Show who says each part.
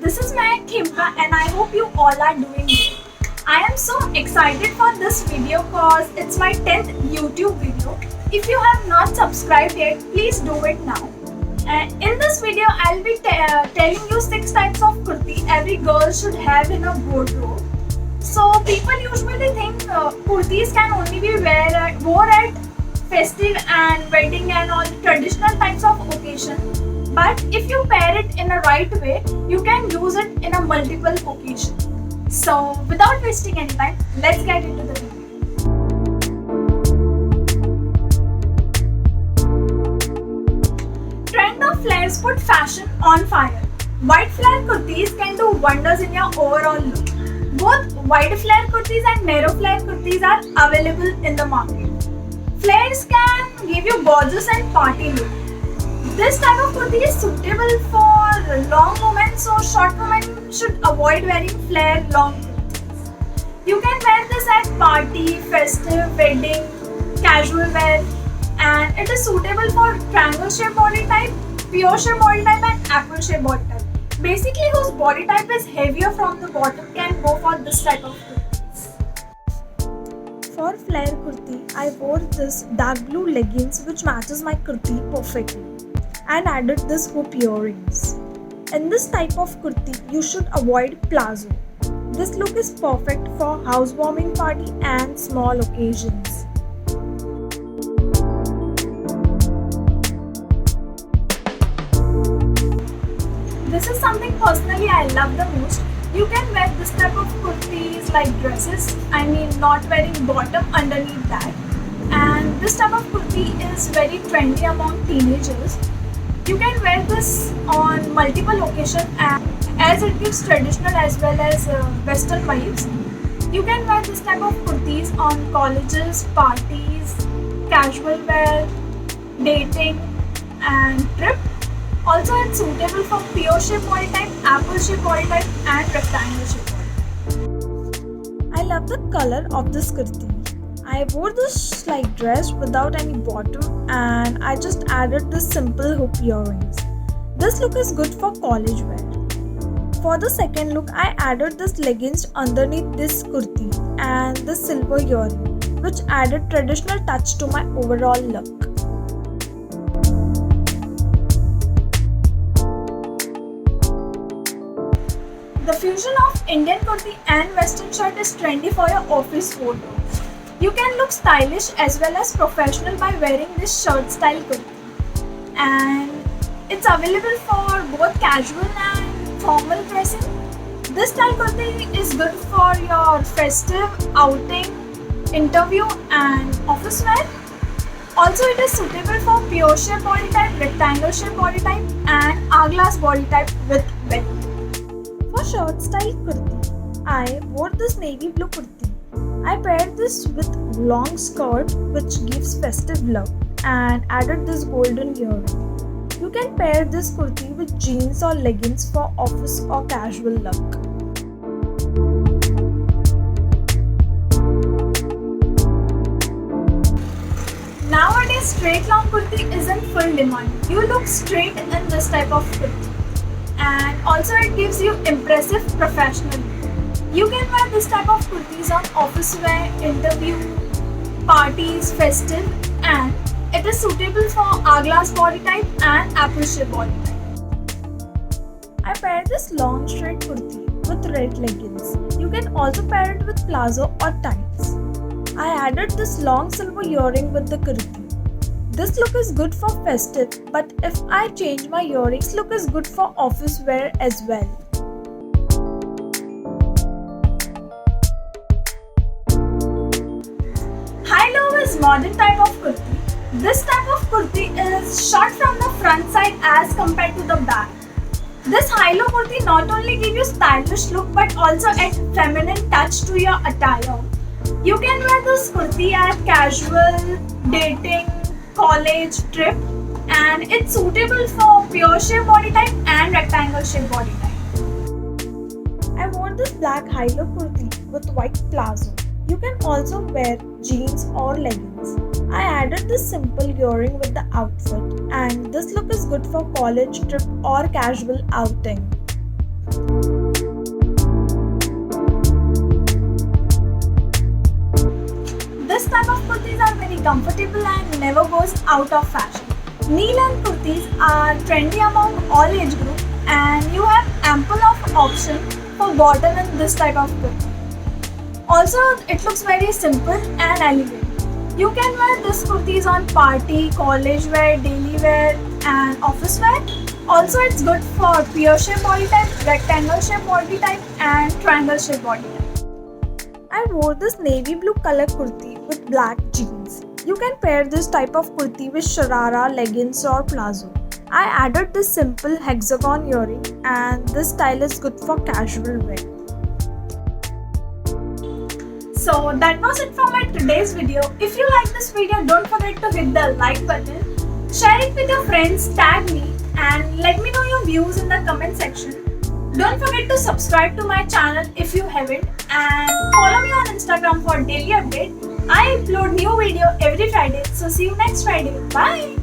Speaker 1: this is my Khimka and I hope you all are doing well. I am so excited for this video cause it's my 10th YouTube video. If you have not subscribed yet, please do it now. And in this video, I'll be telling you 6 types of kurti every girl should have in a wardrobe. So people usually think kurtis can only be worn at festive and wedding and all traditional types of occasion. But if you pair it in a right way, you can use it in a multiple occasion. So without wasting any time, let's get into the video. Trend of flares put fashion on fire. Wide flare kurtis can do wonders in your overall look. Both wide flare kurtis and narrow flare kurtis are available in the market. Flares can give you gorgeous and party look. This type of kurti is suitable for long women, so short women should avoid wearing flare long kurtis. You can wear this at party, festive, wedding, casual wear, and it is suitable for triangle shape body type, pure shape body type and apple shape body type. Basically, whose body type is heavier from the bottom can go for this type of kurtis. For flare kurti, I wore this dark blue leggings which matches my kurti perfectly and added this hoop earrings. In this type of kurti, you should avoid palazzo. This look is perfect for housewarming party and small occasions. This is something personally I love the most. You can wear this type of kurtis like dresses, not wearing bottom underneath that. And this type of kurti is very trendy among teenagers. You can wear this on multiple occasions as it gives traditional as well as western vibes. You can wear this type of kurtis on colleges, parties, casual wear, dating and trip. Also, it's suitable for pure shape body type, apple shape body type and rectangle shape body. I love the color of this kurti. I wore this like dress without any bottom and I just added this simple hoop earrings. This look is good for college wear. For the second look, I added this leggings underneath this kurti and the silver earring, which added traditional touch to my overall look. The fusion of Indian kurti and western shirt is trendy for your office wardrobe. You can look stylish as well as professional by wearing this shirt style kurti. And it's available for both casual and formal dressing. This style kurti is good for your festive, outing, interview and office wear. Also, it is suitable for pure shape body type, rectangle shape body type and hourglass body type with belt. For short style kurti, I wore this navy blue kurti. I paired this with long skirt which gives festive look and added this golden earring. You can pair this kurti with jeans or leggings for office or casual look. Nowadays, straight long kurti is in full demand. You look straight in this type of kurti. And also it gives you impressive professional look. You can wear this type of kurtis on office wear, interview, parties, festive and it is suitable for hourglass body type and apple shape body type. I paired this long straight kurti with red leggings. You can also pair it with palazzo or tights. I added this long silver earring with the kurti. This look is good for festive, but if I change my earrings, this look is good for office wear as well. High-low is modern type of kurti. This type of kurti is short from the front side as compared to the back. This high-low kurti not only gives you stylish look but also add feminine touch to your attire. You can wear this kurti at casual, dating, college, trip and it's suitable for pure shape body type and rectangle shape body type. I wore this black high-low kurti with white palazzo. You can also wear jeans or leggings. I added this simple earring with the outfit and this look is good for college trip or casual outing. This type of kurtis are very comfortable and never goes out of fashion. Knee-length kurtis are trendy among all age group, and you have ample of option for bottom in this type of kurti. Also, it looks very simple and elegant. You can wear this kurtis on party, college wear, daily wear and office wear. Also, it's good for pear shape body type, rectangle shape body type and triangle shape body type. I wore this navy blue color kurti with black jeans. You can pair this type of kurti with sharara, leggings or palazzo. I added this simple hexagon earring, and this style is good for casual wear. So that was it for my today's video. If you like this video, don't forget to hit the like button, share it with your friends, tag me and let me know your views in the comment section. Don't forget to subscribe to my channel if you haven't, and follow me on Instagram for daily update. I upload new video every Friday, so see you next Friday. Bye!